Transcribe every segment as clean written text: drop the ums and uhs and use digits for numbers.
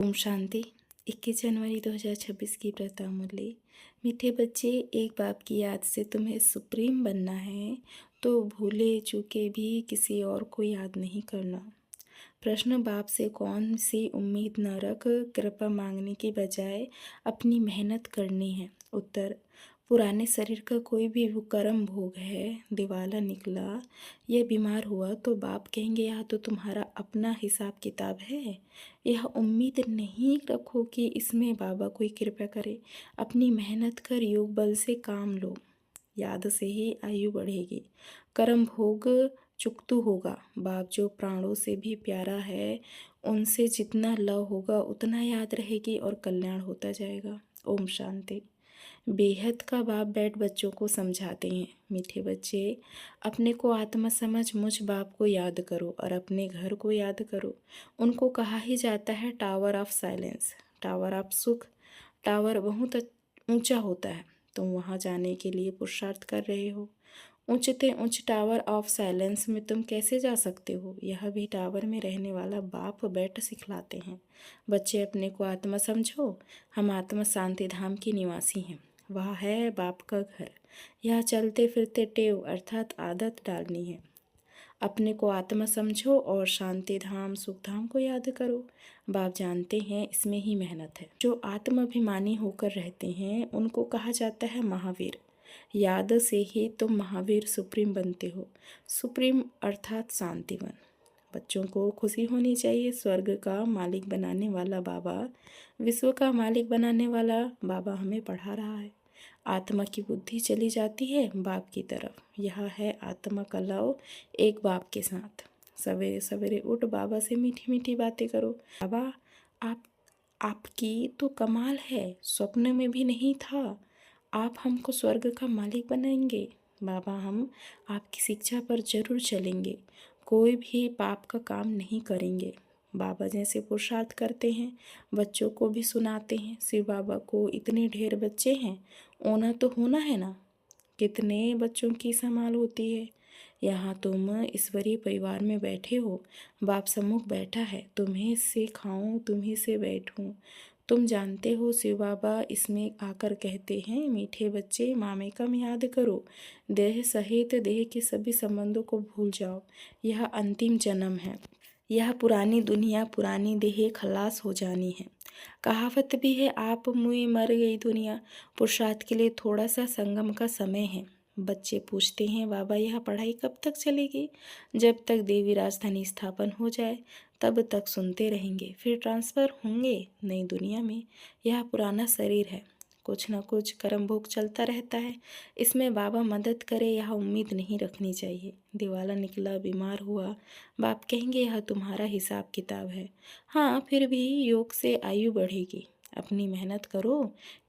ओम शांति। 21 जनवरी 2026 की प्रतामुरली। मीठे बच्चे, एक बाप की याद से तुम्हें सुप्रीम बनना है तो भूले चूके भी किसी और को याद नहीं करना। प्रश्न, बाप से कौन सी उम्मीद न रख, कृपा मांगने की बजाय अपनी मेहनत करनी है। उत्तर, पुराने शरीर का कोई भी वो कर्म भोग है, दिवाला निकला या बीमार हुआ तो बाप कहेंगे यह तो तुम्हारा अपना हिसाब किताब है। यह उम्मीद नहीं रखो कि इसमें बाबा कोई कृपा करे। अपनी मेहनत कर योग बल से काम लो, याद से ही आयु बढ़ेगी। कर्म भोग चुकतू होगा। बाप जो प्राणों से भी प्यारा है, उनसे जितना लव होगा उतना याद रहेगी और कल्याण होता जाएगा। ओम शांति। बेहद का बाप बैठ बच्चों को समझाते हैं। मीठे बच्चे, अपने को आत्मा समझ मुझ बाप को याद करो और अपने घर को याद करो। उनको कहा ही जाता है tower of silence, tower of सुख। टावर बहुत ऊंचा होता है, तुम वहाँ जाने के लिए पुरुषार्थ कर रहे हो। ऊंचते ऊंच टावर ऑफ साइलेंस में तुम कैसे जा सकते हो? यह भी टावर में रहने वाला बाप बैठ सिखलाते हैं। बच्चे, अपने को आत्मा समझो। हम आत्मा शांति धाम के निवासी हैं। वह है बाप का घर। यह चलते फिरते टेव अर्थात आदत डालनी है। अपने को आत्मा समझो और शांति धाम सुख धाम को याद करो। बाप जानते हैं इसमें ही मेहनत है। जो आत्माभिमानी होकर रहते हैं उनको कहा जाता है महावीर। याद से ही तुम महावीर सुप्रीम बनते हो। सुप्रीम अर्थात शांतिवन। बच्चों को खुशी होनी चाहिए। स्वर्ग का मालिक बनाने वाला बाबा, विश्व का मालिक बनाने वाला बाबा हमें पढ़ा रहा है। आत्मा की बुद्धि चली जाती है बाप की तरफ। यह है आत्मा का लव एक बाप के साथ। सवेरे सवेरे उठ बाबा से मीठी मीठी बातें करो। बाबा, आपकी तो कमाल है, स्वप्न में भी नहीं था। आप हमको स्वर्ग का मालिक बनाएंगे। बाबा, हम आपकी शिक्षा पर जरूर चलेंगे। कोई भी पाप का काम नहीं करेंगे। बाबा जैसे पुरुषार्थ करते हैं, बच्चों को भी सुनाते हैं। शिव बाबा को इतने ढेर बच्चे हैं, होना तो होना है ना। कितने बच्चों की संभाल होती है। यहाँ तुम ईश्वरीय परिवार में बैठे हो, बाप सम्मुख बैठा है। तुम्हें से खाऊं, तुम्ही से बैठूं। तुम जानते हो शिव बाबा इसमें आकर कहते हैं, मीठे बच्चे, मामे कम याद करो। देह सहित देह के सभी संबंधों को भूल जाओ। यह अंतिम जन्म है। यह पुरानी दुनिया, पुरानी देह खलास हो जानी है। कहावत भी है, आप मुए मर गई दुनिया। पुरुषार्थ के लिए थोड़ा सा संगम का समय है। बच्चे पूछते हैं, बाबा यह पढ़ाई कब तक चलेगी? जब तक देवी राजधानी स्थापन हो जाए तब तक सुनते रहेंगे। फिर ट्रांसफ़र होंगे नई दुनिया में। यह पुराना शरीर है, कुछ न कुछ कर्म भोग चलता रहता है। इसमें बाबा मदद करे यह उम्मीद नहीं रखनी चाहिए। दिवाला निकला, बीमार हुआ, बाप कहेंगे यह तुम्हारा हिसाब किताब है। हाँ, फिर भी योग से आयु बढ़ेगी। अपनी मेहनत करो,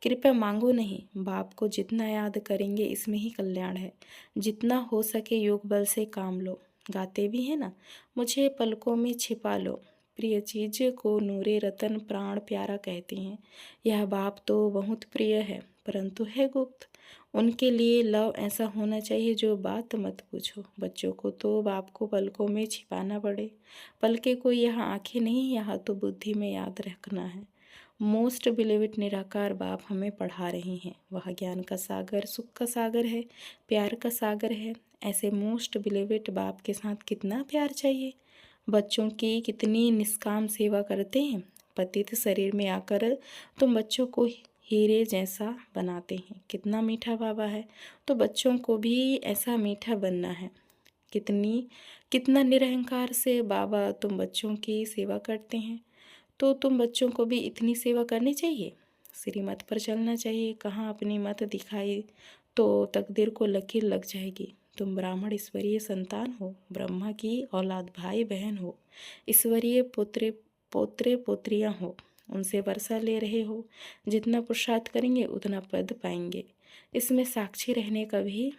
कृपया मांगो नहीं। बाप को जितना याद करेंगे इसमें ही कल्याण है। जितना हो सके योग बल से काम लो। गाते भी हैं ना, मुझे पलकों में छिपा लो। प्रिय चीज को नूरे रतन प्राण प्यारा कहते हैं। यह बाप तो बहुत प्रिय है, परंतु है गुप्त। उनके लिए लव ऐसा होना चाहिए जो बात मत पूछो। बच्चों को तो बाप को पलकों में छिपाना पड़े। पलके को यह आंखें नहीं, यह तो बुद्धि में याद रखना है। मोस्ट बिलीविड निराकार बाप हमें पढ़ा रहे हैं। वह ज्ञान का सागर, सुख का सागर है, प्यार का सागर है। ऐसे मोस्ट बिलीविड बाप के साथ कितना प्यार चाहिए। बच्चों की कितनी निष्काम सेवा करते हैं। पतित शरीर में आकर तुम बच्चों को हीरे जैसा बनाते हैं। कितना मीठा बाबा है, तो बच्चों को भी ऐसा मीठा बनना है। कितना निरहंकार से बाबा तुम बच्चों की सेवा करते हैं, तो तुम बच्चों को भी इतनी सेवा करनी चाहिए। श्रीमत पर चलना चाहिए। कहाँ अपनी मत दिखाई तो तकदीर को लकीर लग जाएगी। तुम ब्राह्मण ईश्वरीय संतान हो, ब्रह्मा की औलाद, भाई बहन हो, ईश्वरीय पोत्रे पोत्रियाँ हो, उनसे वर्षा ले रहे हो। जितना पुरुषार्थ करेंगे उतना पद पाएंगे। इसमें साक्षी रहने का भी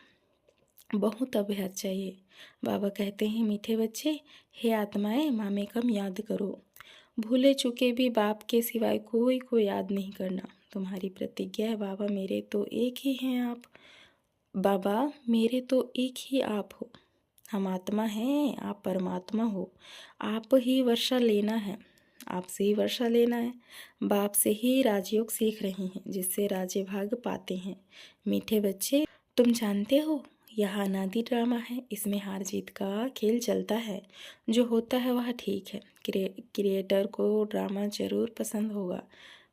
बहुत अभ्यास चाहिए। बाबा कहते हैं, मीठे बच्चे, हे आत्माएं, मामे कम याद करो। भूले चुके भी बाप के सिवाय कोई को याद नहीं करना। तुम्हारी प्रतिज्ञा है, बाबा मेरे तो एक ही हैं आप। बाबा मेरे तो एक ही आप हो। हम आत्मा हैं, आप परमात्मा हो। आप ही वर्षा लेना है। आपसे ही वर्षा लेना है। बाप से ही राजयोग सीख रही हैं, जिससे राज्य भाग पाते हैं। मीठे बच्चे, तुम जानते हो यह अनादि ड्रामा है, इसमें हार जीत का खेल चलता है। जो होता है वह ठीक है। क्रिएटर को ड्रामा जरूर पसंद होगा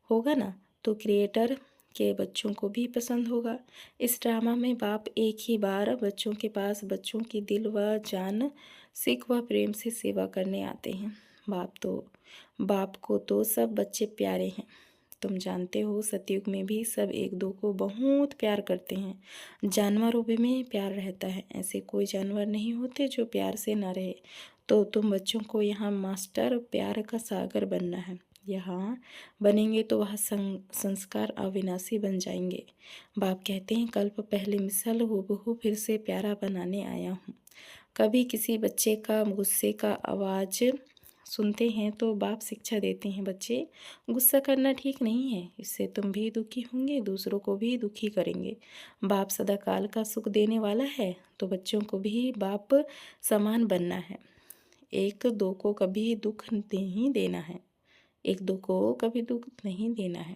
होगा ना, तो क्रिएटर के बच्चों को भी पसंद होगा। इस ड्रामा में बाप एक ही बार बच्चों के पास बच्चों की दिल व जान, सिख व प्रेम से सेवा करने आते हैं। बाप को तो सब बच्चे प्यारे हैं। तुम जानते हो सतयुग में भी सब एक दो को बहुत प्यार करते हैं। जानवरों में प्यार रहता है, ऐसे कोई जानवर नहीं होते जो प्यार से ना रहे। तो तुम बच्चों को यहाँ मास्टर प्यार का सागर बनना है। यहाँ बनेंगे तो वह संस्कार अविनाशी बन जाएंगे। बाप कहते हैं कल्प पहले मिसल हूबहू फिर से प्यारा बनाने आया हूँ। कभी किसी बच्चे का गुस्से का आवाज़ सुनते हैं तो बाप शिक्षा देते हैं, बच्चे गुस्सा करना ठीक नहीं है, इससे तुम भी दुखी होंगे, दूसरों को भी दुखी करेंगे। बाप सदाकाल का सुख देने वाला है, तो बच्चों को भी बाप समान बनना है। एक दो को कभी दुख नहीं देना है, एक दो को कभी दुख नहीं देना है।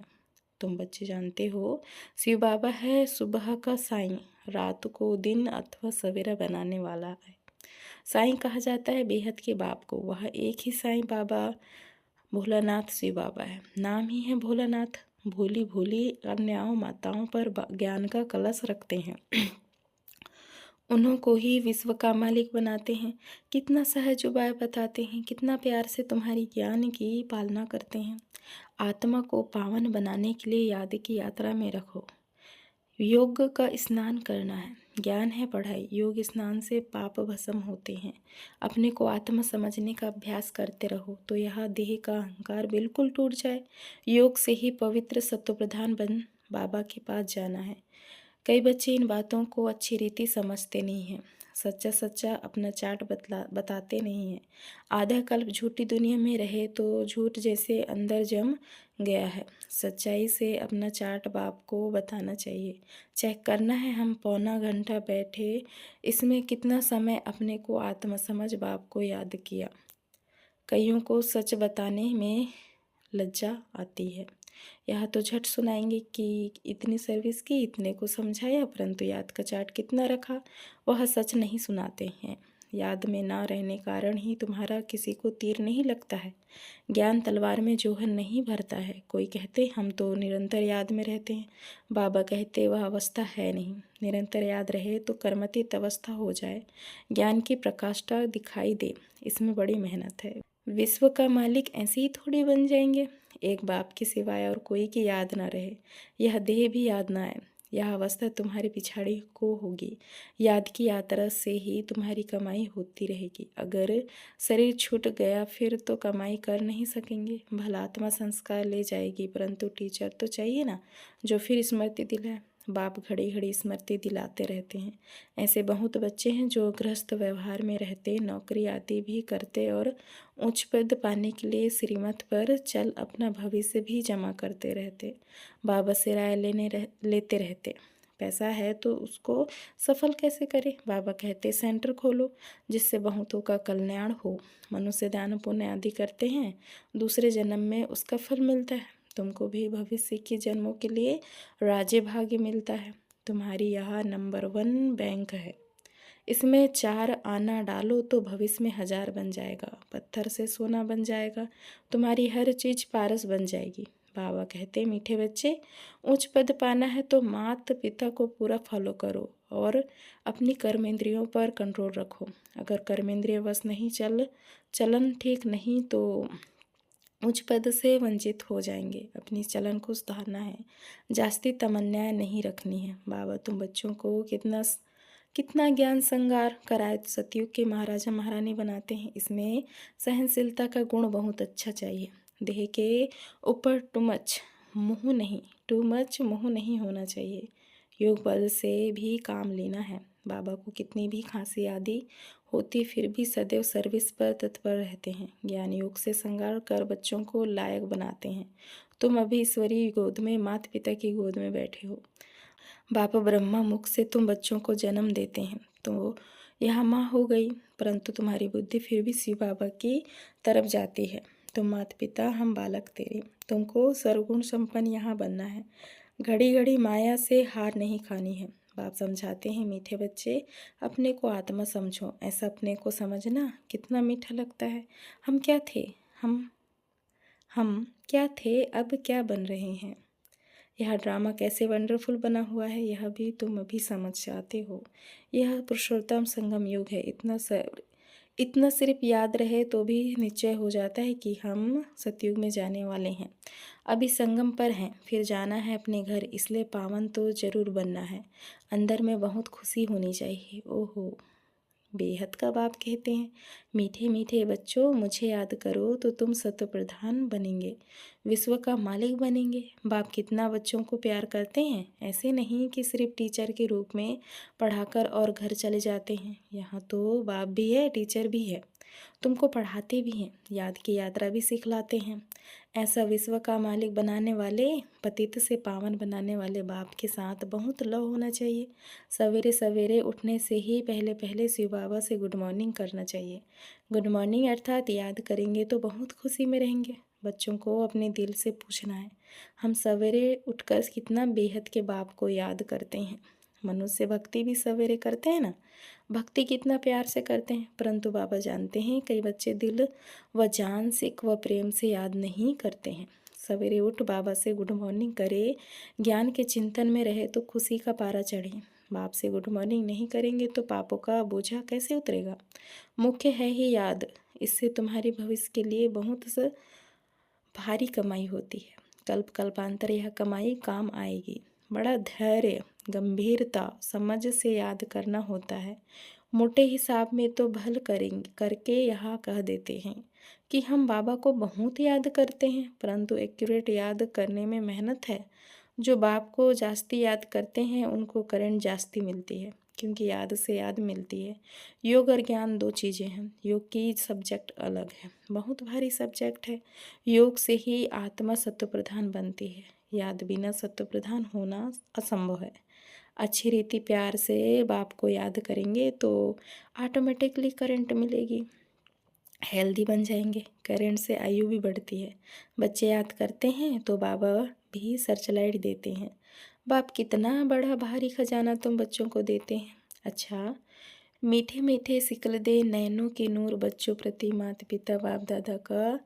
तुम बच्चे जानते हो शिव बाबा है सुबह का साईं, रात को दिन अथवा सवेरा बनाने वाला है। साईं कहा जाता है बेहद के बाप को। वह एक ही साईं बाबा भोलानाथ शिव बाबा है। नाम ही है भोलानाथ। भोली भोली कन्याओं माताओं पर ज्ञान का कलश रखते हैं। उन्हों को ही विश्व का मालिक बनाते हैं। कितना सहज उपाय बताते हैं, कितना प्यार से तुम्हारी ज्ञान की पालना करते हैं। आत्मा को पावन बनाने के लिए याद की यात्रा में रखो। योग का स्नान करना है, ज्ञान है पढ़ाई। योग स्नान से पाप भस्म होते हैं। अपने को आत्मा समझने का अभ्यास करते रहो तो यह देह का अहंकार बिल्कुल टूट जाए। योग से ही पवित्र सत्वप्रधान बन बाबा के पास जाना है। कई बच्चे इन बातों को अच्छी रीति समझते नहीं हैं। सच्चा सच्चा अपना चार्ट बताते नहीं हैं। आधा कल्प झूठी दुनिया में रहे तो झूठ जैसे अंदर जम गया है। सच्चाई से अपना चार्ट बाप को बताना चाहिए। चेक करना है, हम पौना घंटा बैठे, इसमें कितना समय अपने को आत्म समझ बाप को याद किया। कईयों को सच बताने में लज्जा आती है। यह तो झट सुनाएंगे कि इतनी सर्विस की, इतने को समझाया, परंतु याद का चार्ट कितना रखा, वह सच नहीं सुनाते हैं। याद में ना रहने कारण ही तुम्हारा किसी को तीर नहीं लगता है। ज्ञान तलवार में जोहर नहीं भरता है। कोई कहते हम तो निरंतर याद में रहते हैं। बाबा कहते वह अवस्था है नहीं। निरंतर याद रहे तो कर्मतीत अवस्था हो जाए, ज्ञान की प्रकाष्ठा दिखाई दे, इसमें बड़ी मेहनत है। विश्व का मालिक ऐसे ही थोड़ी बन जाएंगे। एक बाप की सिवाय और कोई की याद ना रहे, यह देह भी याद ना आए, यह अवस्था तुम्हारी पिछाड़ी को होगी। याद की यात्रा से ही तुम्हारी कमाई होती रहेगी। अगर शरीर छूट गया फिर तो कमाई कर नहीं सकेंगे। भला आत्मा संस्कार ले जाएगी, परंतु टीचर तो चाहिए ना, जो फिर स्मृति दिलाए। बाप घड़ी घड़ी स्मृति दिलाते रहते हैं। ऐसे बहुत बच्चे हैं जो गृहस्थ व्यवहार में रहते, नौकरी आदि भी करते और उच्च पद पाने के लिए श्रीमत पर चल अपना भविष्य भी जमा करते रहते। बाबा से राय लेते रहते। पैसा है तो उसको सफल कैसे करें। बाबा कहते सेंटर खोलो जिससे बहुतों का कल्याण हो। मनुष्य दान पुण्य आदि करते हैं, दूसरे जन्म में उसका फल मिलता है। तुमको भी भविष्य के जन्मों के लिए राज्य भाग्य मिलता है। तुम्हारी यह नंबर 1 बैंक है। इसमें 4 आना डालो तो भविष्य में 1000 बन जाएगा। पत्थर से सोना बन जाएगा। तुम्हारी हर चीज़ पारस बन जाएगी। बाबा कहते मीठे बच्चे, उच्च पद पाना है तो माता पिता को पूरा फॉलो करो और अपनी कर्मेंद्रियों पर कंट्रोल रखो। अगर कर्मेंद्रिय बस नहीं चलन ठीक नहीं तो उच्च पद से वंचित हो जाएंगे। अपनी चलन को सुधारना है, जास्ती तमन्नाएं नहीं रखनी है। बाबा तुम बच्चों को कितना ज्ञान श्रृंगार कराए तो सतयुग के महाराजा महारानी बनाते हैं। इसमें सहनशीलता का गुण बहुत अच्छा चाहिए। देह के ऊपर टू मच मोह नहीं होना चाहिए। योग बल से भी काम लेना है। बाबा को कितनी भी खांसी आदि होती फिर भी सदैव सर्विस पर तत्पर रहते हैं। ज्ञान योग से श्रृंगार कर बच्चों को लायक बनाते हैं। तुम अभी ईश्वरीय गोद में, माता पिता की गोद में बैठे हो। बाबा ब्रह्मा मुख से तुम बच्चों को जन्म देते हैं तो यह माँ हो गई, परंतु तुम्हारी बुद्धि फिर भी शिव बाबा की तरफ जाती है। तुम माता पिता हम बालक तेरे, तुमको सर्वगुण संपन्न यहाँ बनना है, घड़ी घड़ी माया से हार नहीं खानी है। बाप समझाते हैं, मीठे बच्चे अपने को आत्मा समझो। ऐसा अपने को समझना कितना मीठा लगता है। हम क्या थे, हम क्या थे, अब क्या बन रहे हैं। यह ड्रामा कैसे वंडरफुल बना हुआ है, यह भी तुम अभी समझ जाते हो। यह पुरुषोत्तम संगम युग है। इतना सिर्फ याद रहे तो भी निश्चय हो जाता है कि हम सतयुग में जाने वाले हैं। अभी संगम पर हैं, फिर जाना है अपने घर, इसलिए पावन तो जरूर बनना है। अंदर में बहुत खुशी होनी चाहिए। ओहो, बेहद का बाप कहते हैं, मीठे मीठे बच्चों मुझे याद करो तो तुम सत्य प्रधान बनेंगे, विश्व का मालिक बनेंगे। बाप कितना बच्चों को प्यार करते हैं। ऐसे नहीं कि सिर्फ टीचर के रूप में पढ़ाकर और घर चले जाते हैं। यहाँ तो बाप भी है, टीचर भी है, तुमको पढ़ाते भी हैं, याद की यात्रा भी सिखलाते हैं। ऐसा विश्व का मालिक बनाने वाले, पतित से पावन बनाने वाले बाप के साथ बहुत लव होना चाहिए। सवेरे सवेरे उठने से ही पहले पहले शिव बाबा से गुड मॉर्निंग करना चाहिए। गुड मॉर्निंग अर्थात याद करेंगे तो बहुत खुशी में रहेंगे। बच्चों को अपने दिल से पूछना है, हम सवेरे उठकर कितना बेहद के बाप को याद करते हैं। मनुष्य भक्ति भी सवेरे करते हैं ना, भक्ति कितना प्यार से करते हैं, परंतु बाबा जानते हैं कई बच्चे दिल व जान सिख व प्रेम से याद नहीं करते हैं। सवेरे उठ बाबा से गुड मॉर्निंग करे, ज्ञान के चिंतन में रहे तो खुशी का पारा चढ़े। बाप से गुड मॉर्निंग नहीं करेंगे तो पापों का बोझा कैसे उतरेगा। मुख्य है ही याद, इससे तुम्हारे भविष्य के लिए बहुत भारी कमाई होती है। कल्प कल्पांतर यह कमाई काम आएगी। बड़ा धैर्य, गंभीरता, समझ से याद करना होता है। मोटे हिसाब में तो भल करेंगे करके यहाँ कह देते हैं कि हम बाबा को बहुत याद करते हैं, परंतु एक्यूरेट याद करने में मेहनत है। जो बाप को जास्ती याद करते हैं उनको करंट जास्ती मिलती है, क्योंकि याद से याद मिलती है। योग और ज्ञान दो चीज़ें हैं। योग की सब्जेक्ट अलग है, बहुत भारी सब्जेक्ट है। योग से ही आत्मा सत्व प्रधान बनती है, याद बिना सत्व प्रधान होना असंभव है। अच्छी रीति प्यार से बाप को याद करेंगे तो ऑटोमेटिकली करंट मिलेगी, हेल्दी बन जाएंगे। करंट से आयु भी बढ़ती है। बच्चे याद करते हैं तो बाबा भी सर्चलाइट देते हैं। बाप कितना बड़ा भारी खजाना तुम बच्चों को देते हैं। अच्छा, मीठे मीठे सिकल दे नैनों के नूर बच्चों प्रति माता पिता बाप दादा का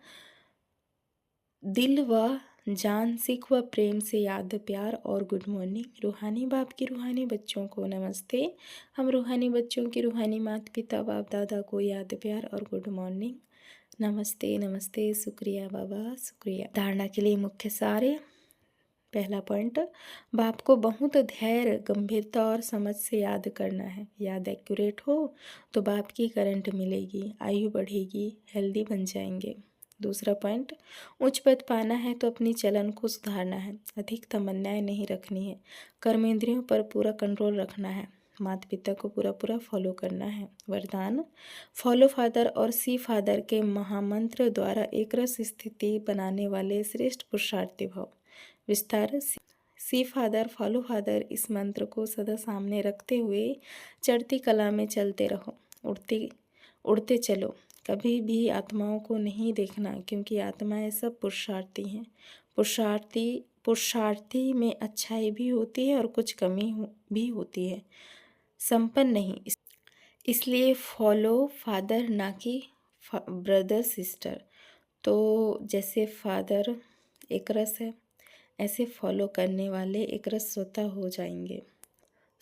दिल व जान सिख व प्रेम से याद प्यार और गुड मॉर्निंग। रूहानी बाप की रूहानी बच्चों को नमस्ते। हम रूहानी बच्चों की रूहानी माता पिता बाप दादा को याद प्यार और गुड मॉर्निंग। नमस्ते नमस्ते, शुक्रिया बाबा शुक्रिया। धारणा के लिए मुख्य सारे। पहला पॉइंट, बाप को बहुत धैर्य, गंभीरता और समझ से याद करना है। याद एक्यूरेट हो तो बाप की करंट मिलेगी, आयु बढ़ेगी, हेल्दी बन जाएंगे। दूसरा पॉइंट, उच्च पद पाना है तो अपनी चलन को सुधारना है, अधिक तमन्नाएं नहीं रखनी है, कर्मेंद्रियों पर पूरा कंट्रोल रखना है, माता पिता को पूरा फॉलो करना है। वरदान, फॉलो फादर और सी फादर के महामंत्र द्वारा एक रस स्थिति बनाने वाले श्रेष्ठ पुरुषार्थी भाव। विस्तार, सी फादर फॉलो फादर, इस मंत्र को सदा सामने रखते हुए चढ़ती कला में चलते रहो, उड़ते चलो। कभी भी आत्माओं को नहीं देखना, क्योंकि आत्माएं सब पुरुषार्थी हैं। पुरुषार्थी में अच्छाई भी होती है और कुछ कमी भी होती है, संपन्न नहीं। इसलिए फॉलो फादर ना कि ब्रदर सिस्टर। तो जैसे फादर एक रस है, ऐसे फॉलो करने वाले एक रस स्वतः हो जाएंगे।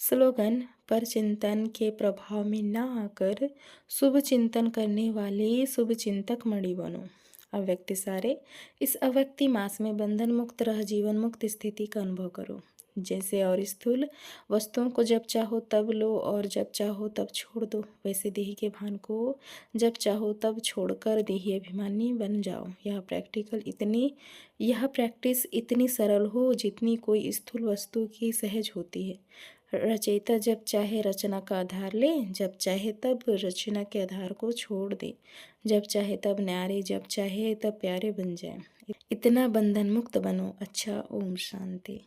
स्लोगन, पर चिंतन के प्रभाव में न आकर शुभ चिंतन करने वाले शुभ चिंतक मणि बनो। अव्यक्ति सारे, इस अव्यक्ति मास में बंधन मुक्त रह जीवन मुक्त स्थिति का अनुभव करो। जैसे और स्थूल वस्तुओं को जब चाहो तब लो और जब चाहो तब छोड़ दो, वैसे देही के भान को जब चाहो तब छोड़कर देही अभिमानी बन जाओ। यह प्रैक्टिस इतनी सरल हो जितनी कोई स्थूल वस्तु की सहज होती है। रचयिता जब चाहे रचना का आधार ले, जब चाहे तब रचना के आधार को छोड़ दे, जब चाहे तब न्यारे, जब चाहे तब प्यारे बन जाए। इतना बंधन मुक्त बनो। अच्छा, ओम शांति।